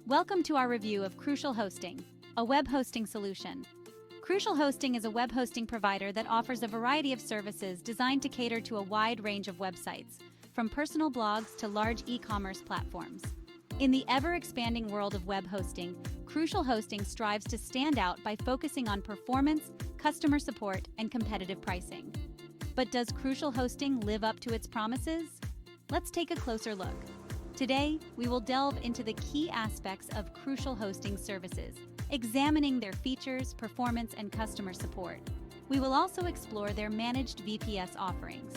Welcome to our review of CrucialHosting, a web hosting solution. CrucialHosting is a web hosting provider that offers a variety of services designed to cater to a wide range of websites, from personal blogs to large e-commerce platforms. In the ever-expanding world of web hosting, CrucialHosting strives to stand out by focusing on performance, customer support, and competitive pricing. But does CrucialHosting live up to its promises? Let's take a closer look. Today, we will delve into the key aspects of CrucialHosting services, examining their features, performance, and customer support. We will also explore their managed VPS offerings.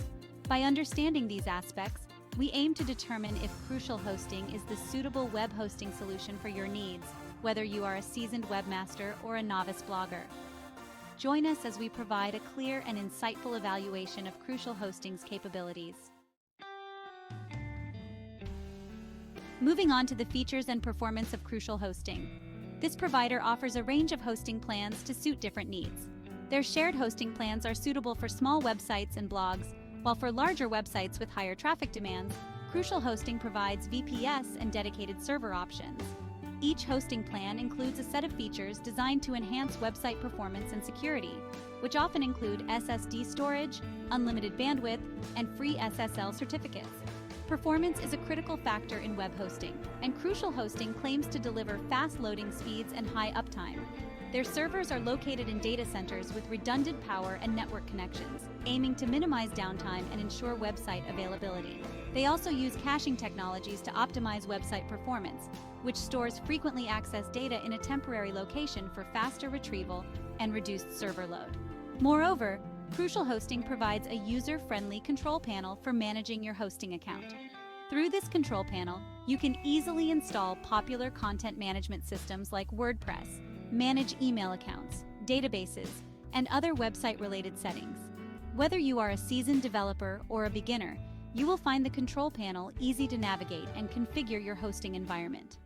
By understanding these aspects, we aim to determine if CrucialHosting is the suitable web hosting solution for your needs, whether you are a seasoned webmaster or a novice blogger. Join us as we provide a clear and insightful evaluation of CrucialHosting's capabilities. Moving on to the features and performance of CrucialHosting. This provider offers a range of hosting plans to suit different needs. Their shared hosting plans are suitable for small websites and blogs, while for larger websites with higher traffic demands, CrucialHosting provides VPS and dedicated server options. Each hosting plan includes a set of features designed to enhance website performance and security, which often include SSD storage, unlimited bandwidth, and free SSL certificates. Performance is a critical factor in web hosting, and CrucialHosting claims to deliver fast loading speeds and high uptime. Their servers are located in data centers with redundant power and network connections, aiming to minimize downtime and ensure website availability. They also use caching technologies to optimize website performance, which stores frequently accessed data in a temporary location for faster retrieval and reduced server load. Moreover, CrucialHosting provides a user-friendly control panel for managing your hosting account. Through this control panel, you can easily install popular content management systems like WordPress, manage email accounts, databases, and other website-related settings. Whether you are a seasoned developer or a beginner, you will find the control panel easy to navigate and configure your hosting environment.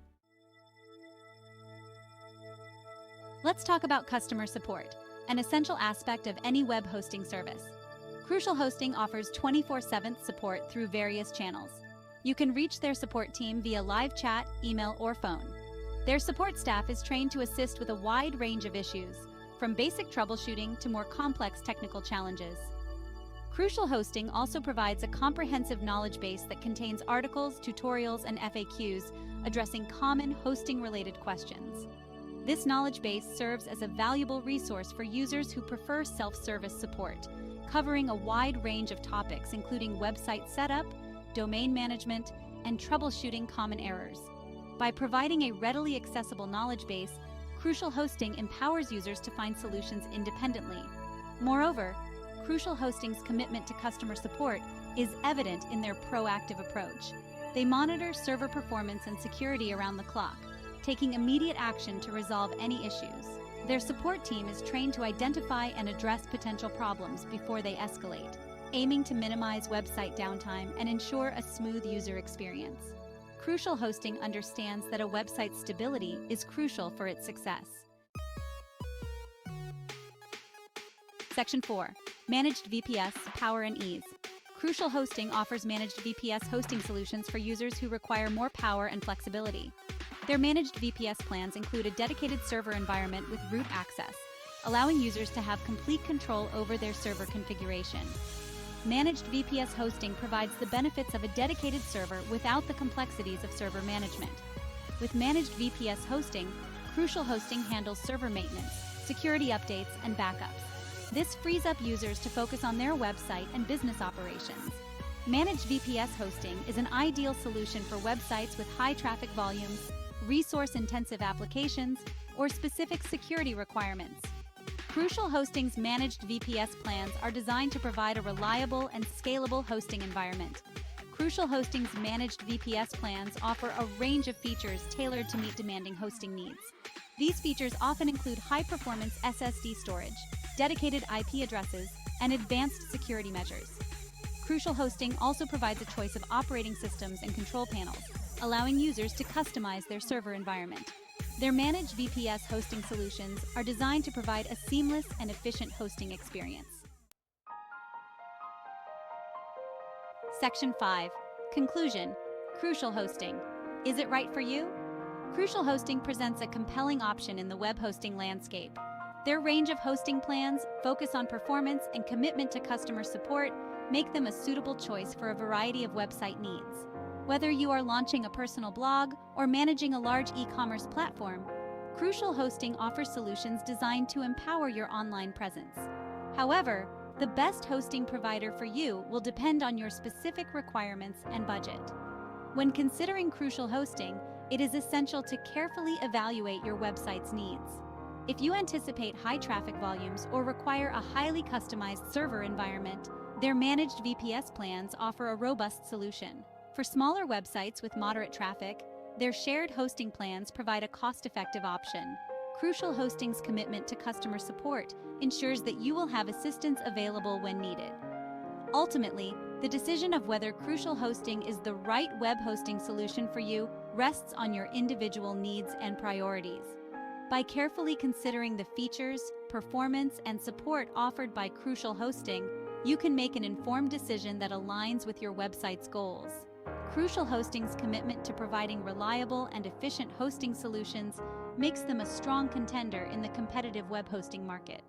Let's talk about customer support, an essential aspect of any web hosting service. CrucialHosting offers 24/7 support through various channels. You can reach their support team via live chat, email, or phone. Their support staff is trained to assist with a wide range of issues, from basic troubleshooting to more complex technical challenges. CrucialHosting also provides a comprehensive knowledge base that contains articles, tutorials, and FAQs addressing common hosting-related questions. This knowledge base serves as a valuable resource for users who prefer self-service support, covering a wide range of topics including website setup, domain management, and troubleshooting common errors. By providing a readily accessible knowledge base, CrucialHosting empowers users to find solutions independently. Moreover, CrucialHosting's commitment to customer support is evident in their proactive approach. They monitor server performance and security around the clock, taking immediate action to resolve any issues. Their support team is trained to identify and address potential problems before they escalate, aiming to minimize website downtime and ensure a smooth user experience. CrucialHosting understands that a website's stability is crucial for its success. Section 4. Managed VPS, Power and Ease. CrucialHosting offers managed VPS hosting solutions for users who require more power and flexibility. Their managed VPS plans include a dedicated server environment with root access, allowing users to have complete control over their server configuration. Managed VPS hosting provides the benefits of a dedicated server without the complexities of server management. With managed VPS hosting, CrucialHosting handles server maintenance, security updates, and backups. This frees up users to focus on their website and business operations. Managed VPS hosting is an ideal solution for websites with high traffic volumes, resource-intensive applications, or specific security requirements. CrucialHosting's managed VPS plans are designed to provide a reliable and scalable hosting environment. CrucialHosting's managed VPS plans offer a range of features tailored to meet demanding hosting needs. These features often include high-performance SSD storage, dedicated IP addresses, and advanced security measures. CrucialHosting also provides a choice of operating systems and control panels, allowing users to customize their server environment. Their managed VPS hosting solutions are designed to provide a seamless and efficient hosting experience. Section 5. Conclusion. CrucialHosting. Is it right for you? CrucialHosting presents a compelling option in the web hosting landscape. Their range of hosting plans, focus on performance, and commitment to customer support make them a suitable choice for a variety of website needs. Whether you are launching a personal blog or managing a large e-commerce platform, CrucialHosting offers solutions designed to empower your online presence. However, the best hosting provider for you will depend on your specific requirements and budget. When considering CrucialHosting, it is essential to carefully evaluate your website's needs. If you anticipate high traffic volumes or require a highly customized server environment, their managed VPS plans offer a robust solution. For smaller websites with moderate traffic, their shared hosting plans provide a cost-effective option. CrucialHosting's commitment to customer support ensures that you will have assistance available when needed. Ultimately, the decision of whether CrucialHosting is the right web hosting solution for you rests on your individual needs and priorities. By carefully considering the features, performance, and support offered by CrucialHosting, you can make an informed decision that aligns with your website's goals. CrucialHosting's commitment to providing reliable and efficient hosting solutions makes them a strong contender in the competitive web hosting market.